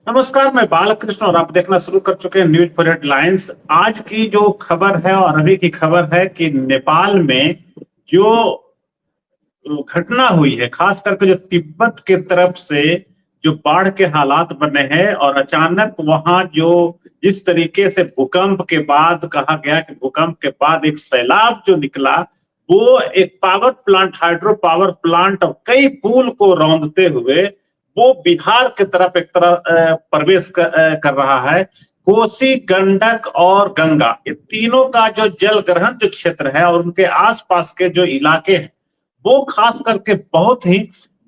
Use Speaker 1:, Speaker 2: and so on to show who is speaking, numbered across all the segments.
Speaker 1: नमस्कार, मैं बालकृष्ण और आप देखना शुरू कर चुके हैं न्यूज फॉर हेडलाइंस। आज की जो खबर है और अभी की खबर है कि नेपाल में जो घटना हुई है, खास करके जो तिब्बत के तरफ से जो बाढ़ के हालात बने हैं और अचानक वहां जो जिस तरीके से भूकंप के बाद कहा गया कि भूकंप के बाद एक सैलाब जो निकला, वो एक power plant, hydro power plant और कई पुल को रौंदते हुए वो बिहार की तरफ एक तरह प्रवेश कर रहा है। कोसी, गंडक और गंगा, ये तीनों का जो जल ग्रहण जो क्षेत्र है और उनके आसपास के जो इलाके हैं, वो खास करके बहुत ही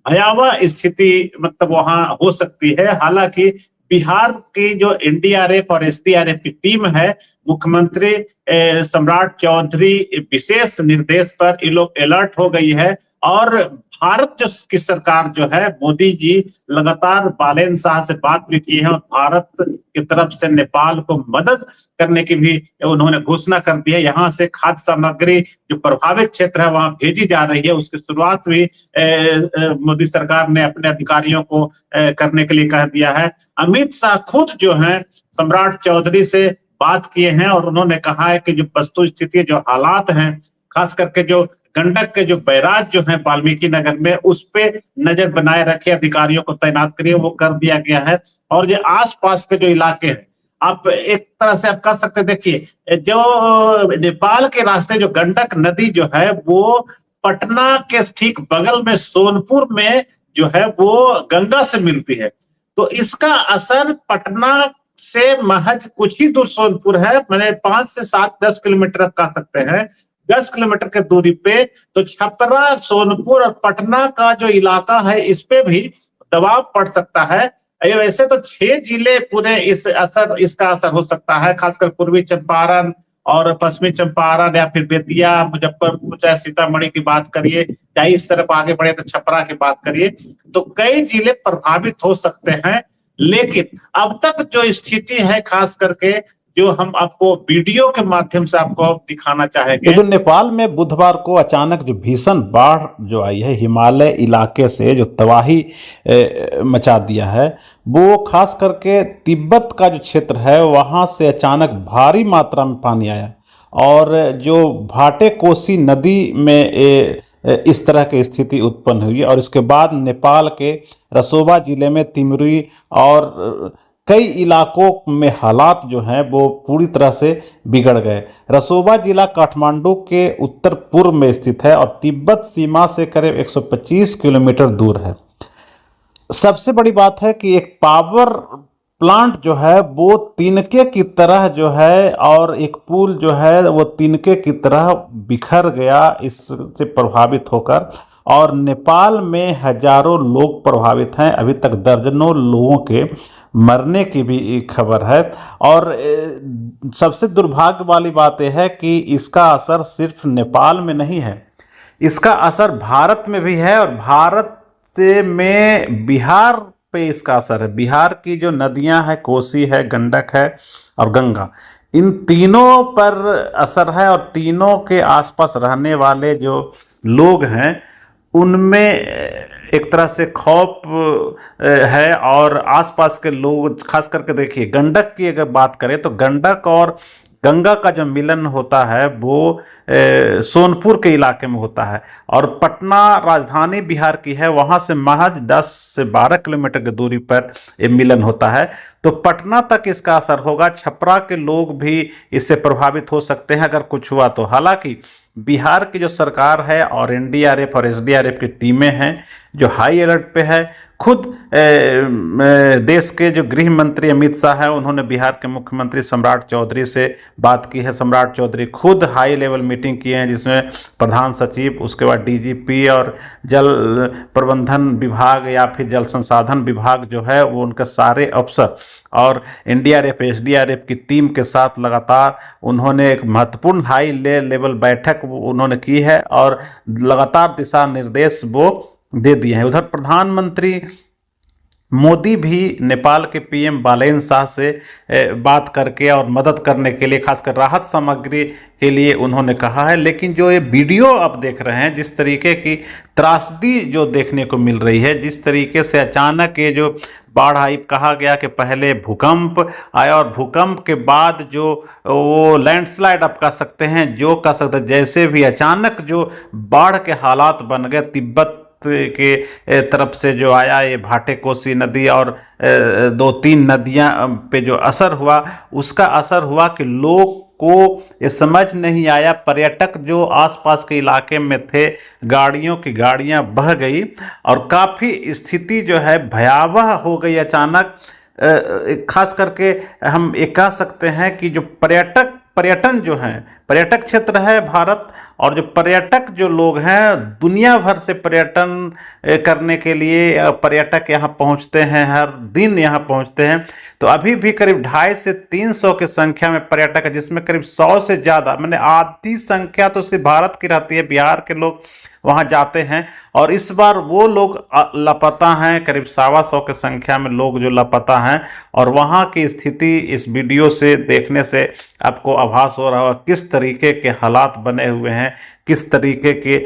Speaker 1: भयावह स्थिति मतलब वहां हो सकती है। हालांकि बिहार की जो एनडीआरएफ और एसडीआरएफ की टीम है, मुख्यमंत्री सम्राट चौधरी विशेष निर्देश पर ये लोग अलर्ट हो गई है। और भारत जो की सरकार जो है, मोदी जी लगातार बालेन शाह से बात भी की है और भारत की तरफ से नेपाल को मदद करने की भी उन्होंने घोषणा कर दी है। यहाँ से खाद्य सामग्री जो प्रभावित क्षेत्र है वहां भेजी जा रही है। उसकी शुरुआत भी मोदी सरकार ने अपने अधिकारियों को करने के लिए कह दिया है। अमित शाह खुद जो है सम्राट चौधरी से बात किए हैं और उन्होंने कहा है कि जो वस्तु स्थिति, जो हालात हैं, खास करके जो गंडक के जो बैराज जो है वाल्मीकि नगर में, उस पे नजर बनाए रखे, अधिकारियों को तैनात करिए, वो कर दिया गया है। और जो आसपास के जो इलाके हैं, आप एक तरह से आप कह सकते, देखिए जो नेपाल के रास्ते जो गंडक नदी जो है वो पटना के ठीक बगल में सोनपुर में जो है वो गंगा से मिलती है। तो इसका असर पटना से महज कुछ ही दूर सोनपुर है, मैंने 5 से 7 10 किलोमीटर कह सकते हैं, 10 किलोमीटर के दूरी पे। तो छपरा, सोनपुर और पटना का जो इलाका है, इस पे भी दबाव पड़ सकता है। वैसे तो 6 जिले पूरे इसका असर हो सकता है, खासकर पूर्वी चंपारण और पश्चिमी चंपारण या फिर बेतिया, मुजफ्फरपुर, चाहे सीतामढ़ी की बात करिए, चाहे इस तरफ आगे बढ़े तो छपरा की बात करिए, तो कई जिले प्रभावित हो सकते हैं। लेकिन अब तक जो स्थिति है, खास करके जो हम आपको वीडियो के माध्यम से आपको दिखाना चाहेंगे।
Speaker 2: जो नेपाल में बुधवार को अचानक जो भीषण बाढ़ जो आई है, हिमालय इलाके से जो तबाही मचा दिया है, वो खास करके तिब्बत का जो क्षेत्र है वहाँ से अचानक भारी मात्रा में पानी आया और जो भाटे कोसी नदी में इस तरह की स्थिति उत्पन्न हुई और इसके बाद नेपाल के रसोबा जिले में तिमरी और कई इलाकों में हालात जो हैं वो पूरी तरह से बिगड़ गए। रसोबा जिला काठमांडू के उत्तर पूर्व में स्थित है और तिब्बत सीमा से करीब 125 किलोमीटर दूर है। सबसे बड़ी बात है कि एक पावर प्लांट जो है वो तिनके की तरह जो है और एक पुल जो है वो तिनके की तरह बिखर गया इससे प्रभावित होकर, और नेपाल में हजारों लोग प्रभावित हैं। अभी तक दर्जनों लोगों के मरने की भी खबर है। और सबसे दुर्भाग्य वाली बात यह है कि इसका असर सिर्फ नेपाल में नहीं है, इसका असर भारत में भी है और भारत में बिहार पे इसका असर है। बिहार की जो नदियां हैं, कोसी है, गंडक है और गंगा, इन तीनों पर असर है और तीनों के आसपास रहने वाले जो लोग हैं उनमें एक तरह से खौफ है। और आसपास के लोग, खास करके देखिए गंडक की अगर बात करें तो गंडक और गंगा का जो मिलन होता है वो सोनपुर के इलाके में होता है और पटना राजधानी बिहार की है, वहाँ से महज 10 से 12 किलोमीटर की दूरी पर ये मिलन होता है। तो पटना तक इसका असर होगा, छपरा के लोग भी इससे प्रभावित हो सकते हैं अगर कुछ हुआ तो। हालांकि बिहार की जो सरकार है और एनडीआरएफ और एसडीआरएफ की टीमें हैं जो हाई अलर्ट पे है। खुद देश के जो गृह मंत्री अमित शाह है, उन्होंने बिहार के मुख्यमंत्री सम्राट चौधरी से बात की है। सम्राट चौधरी खुद हाई लेवल मीटिंग किए हैं जिसमें प्रधान सचिव, उसके बाद डीजीपी और जल प्रबंधन विभाग या फिर जल संसाधन विभाग जो है वो उनके सारे अफसर और एनडीआरएफ एसडीआरएफ की टीम के साथ लगातार उन्होंने एक महत्वपूर्ण हाई लेवल बैठक उन्होंने की है और लगातार दिशा निर्देश वो दे दिए हैं। उधर प्रधानमंत्री मोदी भी नेपाल के पीएम बालेन शाह से बात करके और मदद करने के लिए, खासकर राहत सामग्री के लिए उन्होंने कहा है। लेकिन जो ये वीडियो आप देख रहे हैं, जिस तरीके की त्रासदी जो देखने को मिल रही है, जिस तरीके से अचानक ये जो बाढ़ आई, कहा गया कि पहले भूकंप आया और भूकंप के बाद जो वो लैंडस्लाइड आप कह सकते हैं, जो कह सकते हैं, जैसे भी अचानक जो बाढ़ के हालात बन गए, तिब्बत के तरफ से जो आया ये भाटे कोसी नदी और दो तीन नदियां पे जो असर हुआ, उसका असर हुआ कि लोग को ये समझ नहीं आया। पर्यटक जो आसपास के इलाके में थे, गाड़ियों की गाड़ियां बह गई और काफ़ी स्थिति जो है भयावह हो गई अचानक। खास करके हम ये कह सकते हैं कि जो पर्यटन जो है, पर्यटक क्षेत्र है भारत, और जो पर्यटक जो लोग हैं दुनिया भर से पर्यटन करने के लिए पर्यटक यहाँ पहुँचते हैं, हर दिन यहाँ पहुँचते हैं। तो अभी भी करीब 250 से 300 की संख्या में पर्यटक है, जिसमें करीब 100 से ज़्यादा, मैंने आधी संख्या तो सिर्फ भारत की रहती है, बिहार के लोग वहाँ जाते हैं। और इस बार वो लोग लापता हैं, करीब 125 की संख्या में लोग जो लापता हैं। और वहाँ की स्थिति इस वीडियो से देखने से आपको आभास हो रहा होगा किस तरीके के हालात बने हुए हैं, किस तरीके के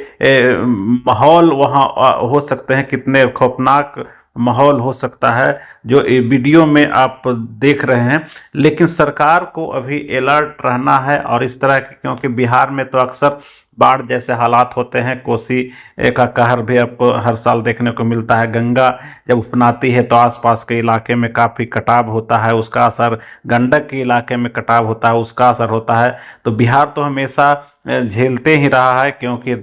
Speaker 2: माहौल वहाँ हो सकते हैं, कितने खौफनाक माहौल हो सकता है जो वीडियो में आप देख रहे हैं। लेकिन सरकार को अभी अलर्ट रहना है और इस तरह की, क्योंकि बिहार में तो अक्सर बाढ़ जैसे हालात होते हैं। कोसी का कहर भी आपको हर साल देखने को मिलता है। गंगा जब उफनाती है तो आसपास के इलाके में काफ़ी कटाव होता है, उसका असर गंडक के इलाके में कटाव होता है, उसका असर होता है। तो बिहार तो हमेशा झेलते ही रहा है, क्योंकि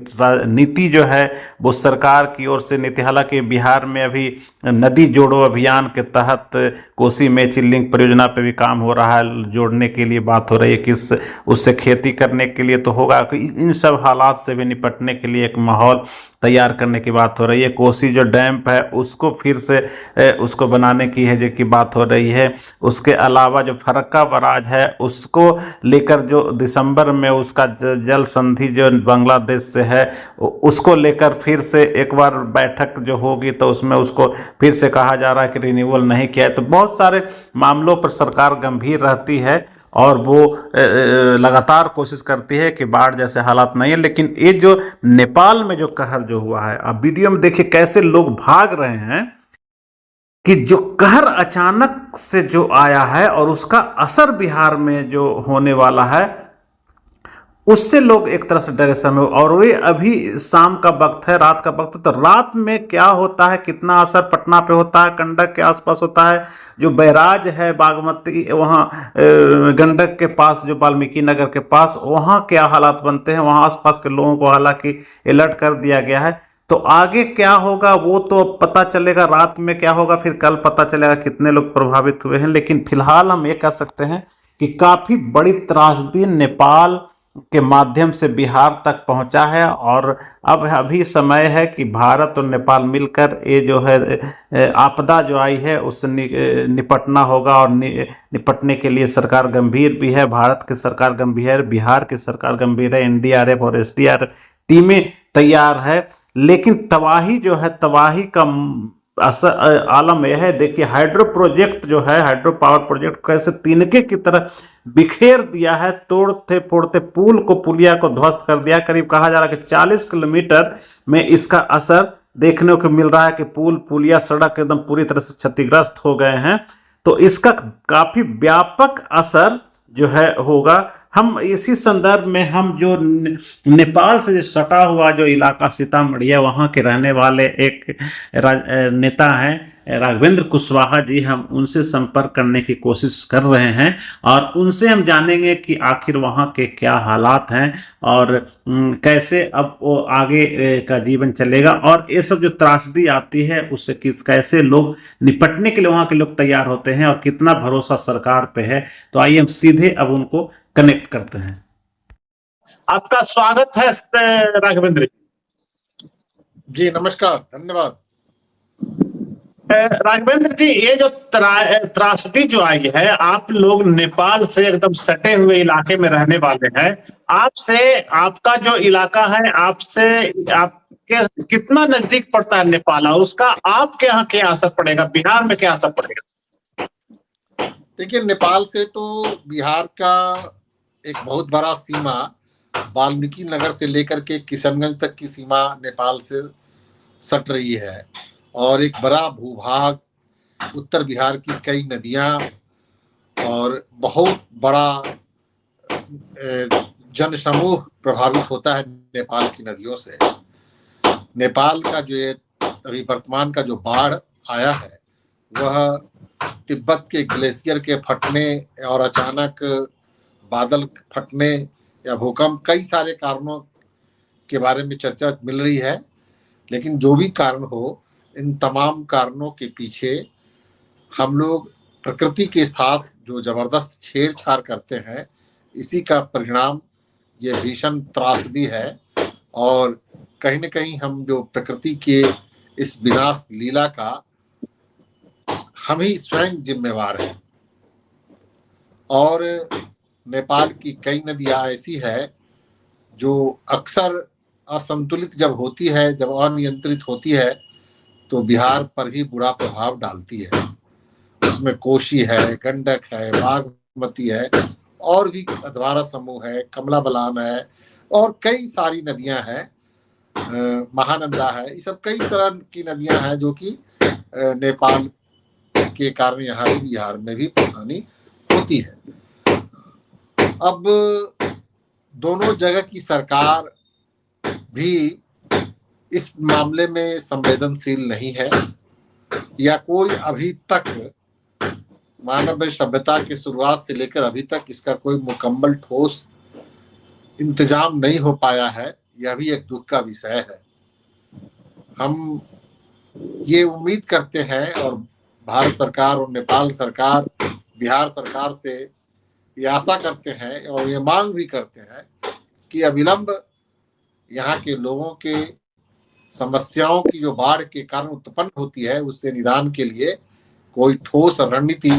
Speaker 2: नीति जो है वो सरकार की ओर से नीति, हालांकि बिहार में अभी नदी जोड़ो अभियान के तहत कोसी मेची लिंक परियोजना पे भी काम हो रहा है, जोड़ने के लिए बात हो रही है, किस उससे खेती करने के लिए तो होगा। इन सब हालात से भी निपटने के लिए एक माहौल तैयार करने की बात हो रही है। कोसी जो डैम है उसको फिर से उसको बनाने की है जो की बात हो रही है। उसके अलावा जो फरक्का बराज है उसको लेकर जो दिसंबर में उसका जल संधि जो बांग्लादेश से है उसको लेकर फिर से एक बार बैठक जो होगी तो उसमें उसको फिर से कहा जा रहा है कि रिन्यूअल नहीं किया है। तो बहुत सारे मामलों पर सरकार गंभीर रहती है और वो लगातार कोशिश करती है कि बाढ़ जैसे हालात नहीं है। लेकिन ये जो नेपाल में जो कहर जो हुआ है, आप वीडियो में देखिए कैसे लोग भाग रहे हैं कि जो कहर अचानक से जो आया है और उसका असर बिहार में जो होने वाला है उससे लोग एक तरह से डरे समय। और वे अभी शाम का वक्त है, रात का वक्त है, तो रात में क्या होता है, कितना असर पटना पे होता है, गंडक के आसपास होता है, जो बैराज है बागमती वहाँ गंडक के पास जो वाल्मीकि नगर के पास, वहाँ क्या हालात बनते हैं, वहाँ आसपास के लोगों को हालांकि अलर्ट कर दिया गया है। तो आगे क्या होगा वो तो पता चलेगा, रात में क्या होगा फिर कल पता चलेगा कितने लोग प्रभावित हुए हैं। लेकिन फिलहाल हम ये कह सकते हैं कि काफ़ी बड़ी त्रासदी नेपाल के माध्यम से बिहार तक पहुंचा है। और अब अभी समय है कि भारत और नेपाल मिलकर ये जो है आपदा जो आई है उससे निपटना होगा। और निपटने के लिए सरकार गंभीर भी है, भारत की सरकार गंभीर है, बिहार की सरकार गंभीर है, एनडीआरएफ और एसडीआरएफ टीमें तैयार है। लेकिन तबाही जो है, तबाही का आलम यह है, देखिए हाइड्रो प्रोजेक्ट जो है, हाइड्रो पावर प्रोजेक्ट कैसे तिनके की तरह बिखेर दिया है, तोड़ते फोड़ते पुल को, पुलिया को ध्वस्त कर दिया। करीब कहा जा रहा है कि 40 किलोमीटर में इसका असर देखने को मिल रहा है कि पुल, पुलिया, सड़क एकदम पूरी तरह से क्षतिग्रस्त हो गए हैं। तो इसका काफी व्यापक असर जो है होगा। हम इसी संदर्भ में हम जो नेपाल से जो सटा हुआ जो इलाका सीतामढ़ी है वहाँ के रहने वाले एक नेता हैं राघवेंद्र कुशवाहा जी, हम उनसे संपर्क करने की कोशिश कर रहे हैं और उनसे हम जानेंगे कि आखिर वहाँ के क्या हालात हैं और कैसे अब वो आगे का जीवन चलेगा और ये सब जो त्रासदी आती है उससे कैसे लोग निपटने के लिए वहाँ के लोग तैयार होते हैं और कितना भरोसा सरकार पे है। तो आइए हम सीधे अब उनको कनेक्ट करते हैं। आपका स्वागत है राघवेंद्र
Speaker 3: जी। नमस्कार, धन्यवाद।
Speaker 1: राघवेंद्र जी, ये जो त्रासदी जो आई है, आप लोग नेपाल से एकदम सटे हुए इलाके में रहने वाले हैं। आपसे, आपका जो इलाका है, आपसे आप कितना नजदीक पड़ता है नेपाल, और उसका आपके यहाँ क्या असर पड़ेगा, बिहार में क्या असर पड़ेगा?
Speaker 3: देखिए, नेपाल से तो बिहार का एक बहुत बड़ा सीमा वाल्मीकि नगर से लेकर के किशनगंज तक की सीमा नेपाल से सट रही है, और एक बड़ा भूभाग, उत्तर बिहार की कई नदियां और बहुत बड़ा जन समूह प्रभावित होता है नेपाल की नदियों से। नेपाल का जो ये अभी वर्तमान का जो बाढ़ आया है वह तिब्बत के ग्लेशियर के फटने और अचानक बादल फटने या भूकंप, कई सारे कारणों के बारे में चर्चा मिल रही है। लेकिन जो भी कारण हो, इन तमाम कारणों के पीछे हम लोग प्रकृति के साथ जो जबरदस्त छेड़छाड़ करते हैं, इसी का परिणाम ये भीषण त्रासदी है। और कहीं न कहीं हम जो प्रकृति के इस विनाश लीला का हम ही स्वयं जिम्मेवार हैं। और नेपाल की कई नदियां ऐसी है जो अक्सर असंतुलित जब होती है, जब अनियंत्रित होती है, तो बिहार पर भी बुरा प्रभाव डालती है। उसमें कोशी है, गंडक है, बागमती है, और भी अधवारा समूह है, कमला बलान है, और कई सारी नदियां हैं, महानंदा है। ये सब कई तरह की नदियां हैं जो कि नेपाल के कारण यहाँ भी बिहार में भी परेशानी होती है। अब दोनों जगह की सरकार भी इस मामले में संवेदनशील नहीं है, या कोई अभी तक मानव सभ्यता की शुरुआत से लेकर अभी तक इसका कोई मुकम्मल ठोस इंतजाम नहीं हो पाया है। यह भी एक दुख का विषय है। हम ये उम्मीद करते हैं, और भारत सरकार और नेपाल सरकार बिहार सरकार से ये आशा करते हैं और ये मांग भी करते हैं कि अविलंब यहाँ के लोगों के समस्याओं की जो बाढ़ के कारण उत्पन्न होती है, उससे निदान के लिए कोई ठोस रणनीति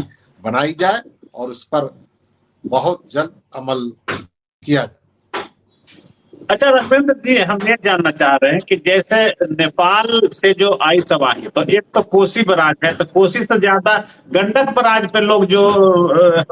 Speaker 3: बनाई जाए और उस पर बहुत जल्द अमल किया जाए।
Speaker 1: अच्छा रघुवेंद्र जी, हम ये जानना चाह रहे हैं कि जैसे नेपाल से जो आई तबाही, तो एक तो कोसी बराज है, तो कोसी से ज्यादा गंडक बराज पे लोग जो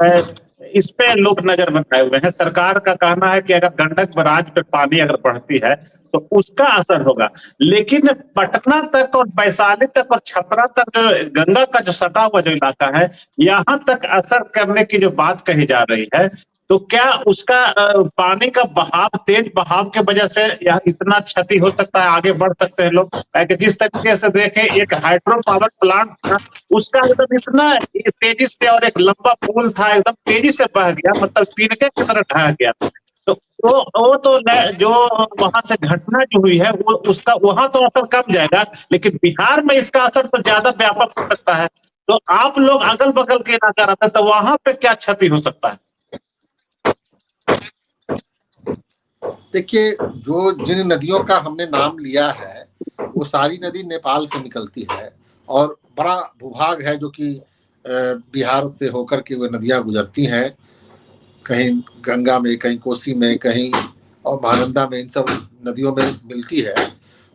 Speaker 1: है, इस पे लोग नजर बनाए हुए हैं। सरकार का कहना है कि अगर गंडक बराज पे पानी अगर बढ़ती है तो उसका असर होगा, लेकिन पटना तक और वैशाली तक और छपरा तक जो गंगा का जो सटा हुआ जो इलाका है, यहाँ तक असर करने की जो बात कही जा रही है, तो क्या उसका पानी का बहाव, तेज बहाव के वजह से यहाँ इतना क्षति हो सकता है, आगे बढ़ सकते हैं लोग? कि जिस तरीके से देखें, एक हाइड्रो पावर प्लांट था, उसका एकदम इतना तेजी से, और एक लंबा पुल था, एकदम तेजी से बह गया, मतलब तिनके की तरह ढह गया। तो वो तो जो वहां से घटना जो हुई है, वो उसका वहां तो असर कम जाएगा, लेकिन बिहार में इसका असर तो ज्यादा व्यापक हो सकता है। तो आप लोग अगल बगल के इलाका रहते हैं, तो वहां पे क्या क्षति हो सकता है?
Speaker 3: देखिए, जो जिन नदियों का हमने नाम लिया है वो सारी नदी नेपाल से निकलती है, और बड़ा भूभाग है जो कि बिहार से होकर के वो नदियां गुजरती हैं, कहीं गंगा में, कहीं कोसी में, कहीं और महानंदा में, इन सब नदियों में मिलती है।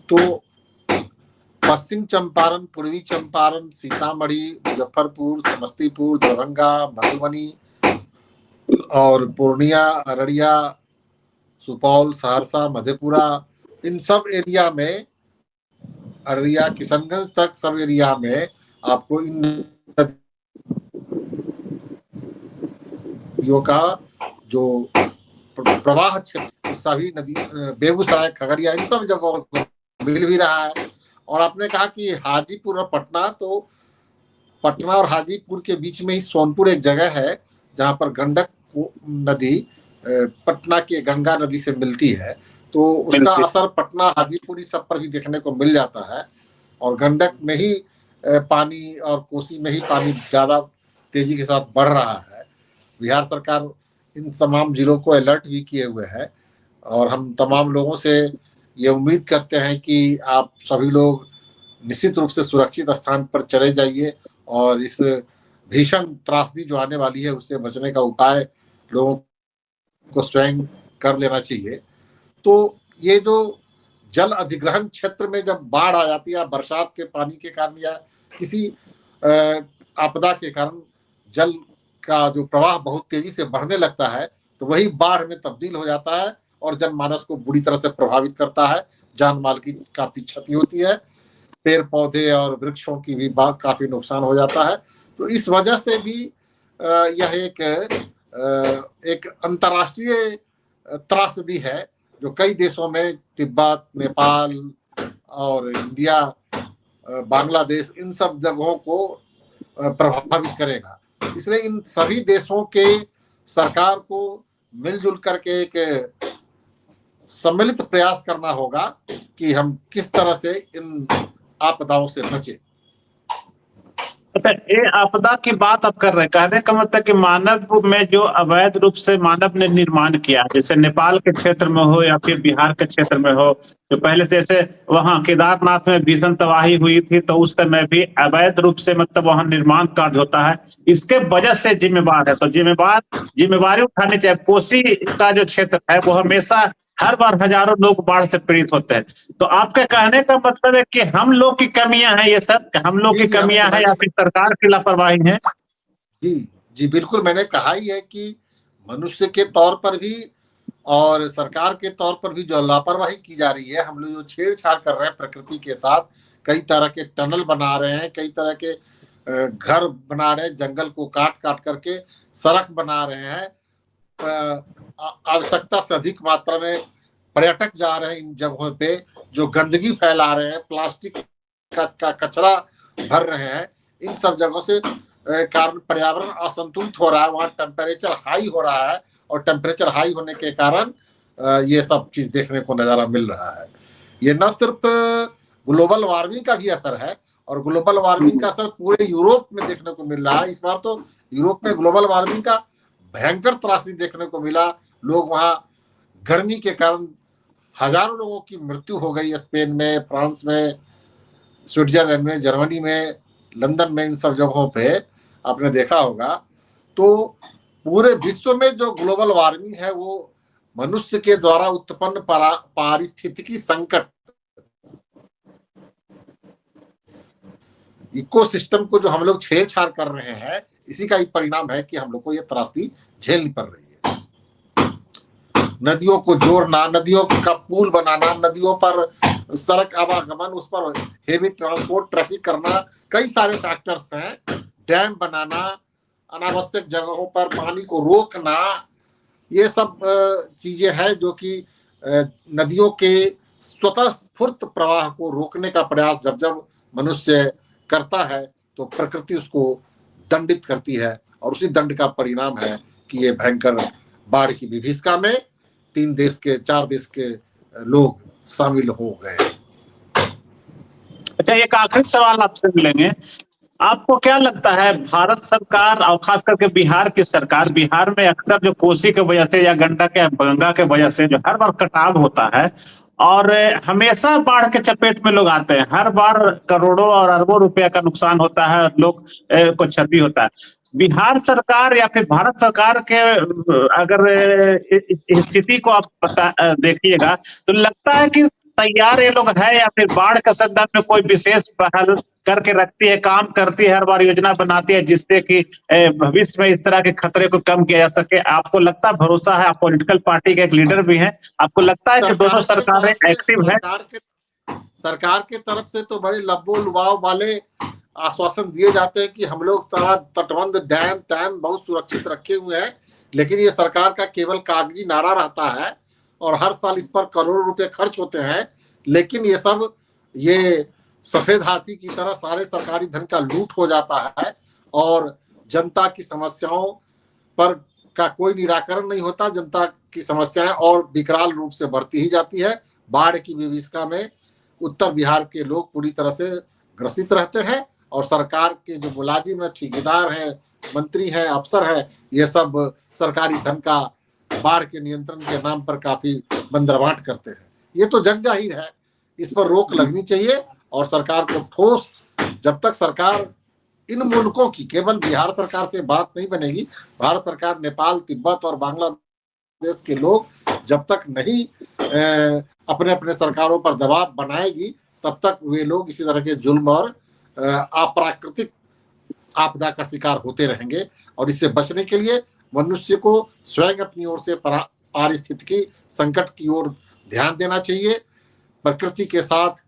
Speaker 3: तो पश्चिम चंपारण, पूर्वी चंपारण, सीतामढ़ी, मुजफ्फरपुर, समस्तीपुर, दरभंगा, मधुबनी और पूर्णिया, अररिया, सुपौल, सहरसा, मधेपुरा, इन सब एरिया में, अररिया, किशनगंज तक सब एरिया में आपको इन नदियों का जो प्रवाह सभी नदी, बेगूसराय, खगड़िया, इन सब जगहों को मिल भी रहा है। और आपने कहा कि हाजीपुर और पटना, तो पटना और हाजीपुर के बीच में ही सोनपुर एक जगह है जहां पर गंडक नदी पटना के गंगा नदी से मिलती है, तो उसका असर पटना, हाजीपुर सब पर भी देखने को मिल जाता है। और गंडक में ही पानी और कोसी में ही पानी ज्यादा तेजी के साथ बढ़ रहा है। बिहार सरकार इन तमाम जिलों को अलर्ट भी किए हुए है, और हम तमाम लोगों से ये उम्मीद करते हैं कि आप सभी लोग निश्चित रूप से सुरक्षित स्थान पर चले जाइए, और इस भीषण त्रासदी जो आने वाली है उससे बचने का उपाय लोगों को स्वयं कर लेना चाहिए। तो ये जो जल अधिग्रहण क्षेत्र में जब बाढ़ आ जाती है, बरसात के पानी के कारण या किसी आपदा के कारण जल का जो प्रवाह बहुत तेजी से बढ़ने लगता है, तो वही बाढ़ में तब्दील हो जाता है और जनमानस को बुरी तरह से प्रभावित करता है। जान माल की काफी क्षति होती है, पेड़ पौधे और वृक्षों की भी काफी नुकसान हो जाता है। तो इस वजह से भी यह एक अंतर्राष्ट्रीय त्रासदी है जो कई देशों में, तिब्बत, नेपाल और इंडिया, बांग्लादेश, इन सब जगहों को प्रभावित करेगा। इसलिए इन सभी देशों के सरकार को मिलजुल करके एक सम्मिलित प्रयास करना होगा कि हम किस तरह से इन आपदाओं से बचे।
Speaker 1: अच्छा, ये आपदा की बात आप कर रहे हैं, कहने का मतलब कि मानव में जो अवैध रूप से मानव ने निर्माण किया, जैसे नेपाल के क्षेत्र में हो या फिर बिहार के क्षेत्र में हो, जो पहले जैसे वहां केदारनाथ में भीषण तबाही हुई थी, तो उस समय भी अवैध रूप से मतलब वहां निर्माण कार्य होता है, इसके वजह से जिम्मेवार है। तो जिम्मेवारी उठानी चाहिए। कोसी का जो क्षेत्र है वो हमेशा हर बार हजारों लोग बाढ़ से पीड़ित होते हैं। तो आपके कहने का मतलब है कि हम लोग की कमियां हैं, ये सब हम लोग की कमियां हैं या फिर सरकार की लापरवाही है?
Speaker 3: जी जी, बिल्कुल, मैंने कहा ही है कि मनुष्य के तौर पर भी और सरकार के तौर पर भी जो लापरवाही की जा रही है, हम लोग जो छेड़छाड़ कर रहे हैं प्रकृति के साथ, कई तरह के टनल बना रहे हैं, कई तरह के घर बना रहे हैं, जंगल को काट काट करके सड़क बना रहे हैं, आवश्यकता से अधिक मात्रा में पर्यटक जा रहे हैं इन जगहों पे, जो गंदगी फैला रहे हैं, प्लास्टिक का कचरा भर रहे हैं, इन सब जगहों से कारण पर्यावरण असंतुलित हो रहा है। वहाँ टेम्परेचर हाई हो रहा है और टेम्परेचर हाई होने के कारण ये सब चीज देखने को नजारा मिल रहा है। ये न सिर्फ ग्लोबल वार्मिंग का भी असर है, और ग्लोबल वार्मिंग का असर पूरे यूरोप में देखने को मिल रहा है। इस बार तो यूरोप में ग्लोबल वार्मिंग का भयंकर त्रासदी देखने को मिला। लोग वहाँ गर्मी के कारण हजारों लोगों की मृत्यु हो गई, स्पेन में, फ्रांस में, स्विट्जरलैंड में, जर्मनी में, लंदन में, इन सब जगहों पे आपने देखा होगा। तो पूरे विश्व में जो ग्लोबल वार्मिंग है वो मनुष्य के द्वारा उत्पन्न पारिस्थितिकी संकट, इकोसिस्टम को जो हम लोग छेड़छाड़ कर रहे हैं, इसी का ही परिणाम है कि हम लोग को ये त्रासदी झेलनी पड़ रही है। नदियों को जोड़ना, नदियों का पुल बनाना, नदियों पर सड़क आवागमन, उस पर हेवी ट्रांसपोर्ट ट्रैफिक करना, कई सारे फैक्टर्स हैं। डैम बनाना, अनावश्यक जगहों पर पानी को रोकना, ये सब चीजें हैं जो कि नदियों के स्वतः स्फूर्त प्रवाह को रोकने का प्रयास जब जब मनुष्य करता है तो प्रकृति उसको दंडित करती है, और उसी दंड का परिणाम है कि ये भयंकर बाढ़ की विभीषिका में 4 देश के लोग शामिल हो गए।
Speaker 1: अच्छा, एक आखिरी सवाल आपसे मिलेंगे। आपको क्या लगता है, भारत सरकार और खास करके बिहार की सरकार, बिहार में अक्सर जो कोसी के वजह से या गंगा के वजह से जो हर बार कटाव होता है और हमेशा बाढ़ के चपेट में लोग आते हैं, हर बार करोड़ों और अरबों रुपया का नुकसान होता है, लोग को क्षति होता है। बिहार सरकार या फिर भारत सरकार के अगर इस स्थिति को आप देखिएगा तो लगता है कि तैयार ये लोग है या फिर बाढ़ के संदर्भ में कोई विशेष पहल करके रखती है, काम करती है, हर बार योजना बनाती है जिससे कि भविष्य में इस तरह के खतरे को कम किया जा सके? आपको लगता है, भरोसा है, आप पॉलिटिकल पार्टी के एक लीडर भी हैं, आपको लगता है कि दोनों सरकारें एक्टिव है?
Speaker 3: सरकार के तरफ से तो बड़े लब्बो लुभाव वाले आश्वासन दिए जाते हैं कि हम लोग सारा तटबंध, डैम टैम बहुत सुरक्षित रखे हुए हैं, लेकिन ये सरकार का केवल कागजी नारा रहता है और हर साल इस पर करोड़ों रुपए खर्च होते हैं। लेकिन ये सब ये सफेद हाथी की तरह सारे सरकारी धन का लूट हो जाता है और जनता की समस्याओं पर का कोई निराकरण नहीं होता। जनता की समस्याएं और विकराल रूप से बढ़ती ही जाती है। बाढ़ की विभीषिका में उत्तर बिहार के लोग पूरी तरह से ग्रसित रहते हैं और सरकार के जो मुलाजिम है, ठेकेदार हैं, मंत्री हैं, अफसर हैं, ये सब सरकारी धन का बाढ़ के नियंत्रण के नाम पर काफी बंदरबांट करते हैं। ये तो जग जाहिर है, इस पर रोक लगनी चाहिए और सरकार को ठोस, जब तक सरकार इन मुल्कों की, केवल बिहार सरकार से बात नहीं बनेगी, भारत सरकार नेपाल, तिब्बत और बांग्लादेश के लोग जब तक नहीं अपने अपने सरकारों पर दबाव बनाएगी, तब तक वे लोग इसी तरह के जुल्म और अप्राकृतिक आपदा का शिकार होते रहेंगे। और इससे बचने के लिए मनुष्य को स्वयं अपनी ओर से पारिस्थितिकी संकट की ओर ध्यान देना चाहिए, प्रकृति के साथ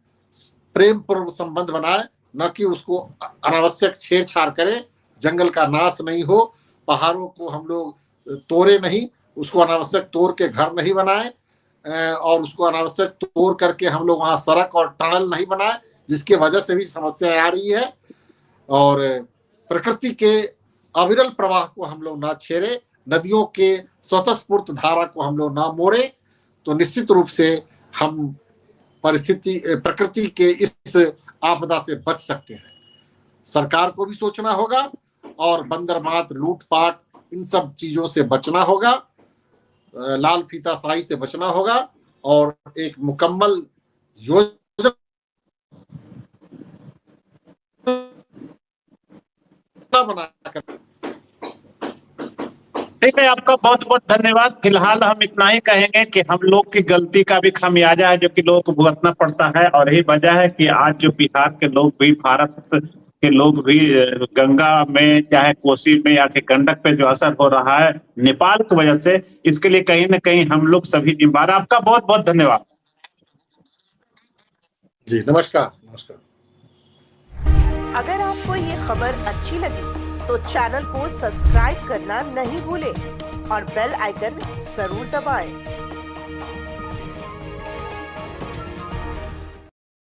Speaker 3: प्रेम पूर्व संबंध बनाए, न कि उसको अनावश्यक छेड़छाड़ करे। जंगल का नाश नहीं हो, पहाड़ों को हम लोग तोड़े नहीं, उसको अनावश्यक तोड़ के घर नहीं बनाए, और उसको अनावश्यक तोड़ करके हम लोग वहां सड़क और टनल नहीं बनाए, जिसकी वजह से भी समस्या आ रही है। और प्रकृति के अविरल प्रवाह को हम लोग ना छेड़े, नदियों के स्वतःस्फूर्त धारा को हम लोग ना मोड़े, तो निश्चित रूप से हम प्रकृति के इस आपदा से बच सकते हैं। सरकार को भी सोचना होगा और बंदरमात, लूटपाट, इन सब चीजों से बचना होगा, लाल फीताशाही से बचना होगा, और एक मुकम्मल योजना बनाकर।
Speaker 1: ठीक है, आपका बहुत बहुत धन्यवाद। फिलहाल हम इतना ही कहेंगे कि हम लोग की गलती का भी खामियाजा है जो कि लोगों को भुगतना पड़ता है, और यही वजह है कि आज जो बिहार के लोग भी, भारत के लोग भी गंगा में, चाहे कोसी में या कि गंडक पे जो असर हो रहा है नेपाल की वजह से, इसके लिए कहीं ना कहीं हम लोग सभी जिम्मेदार। आपका बहुत बहुत धन्यवाद
Speaker 3: जी। नमस्कार। नमस्कार।
Speaker 4: अगर आपको ये खबर अच्छी लगी तो चैनल को सब्सक्राइब करना नहीं भूलें और बेल आइकन जरूर दबाएं।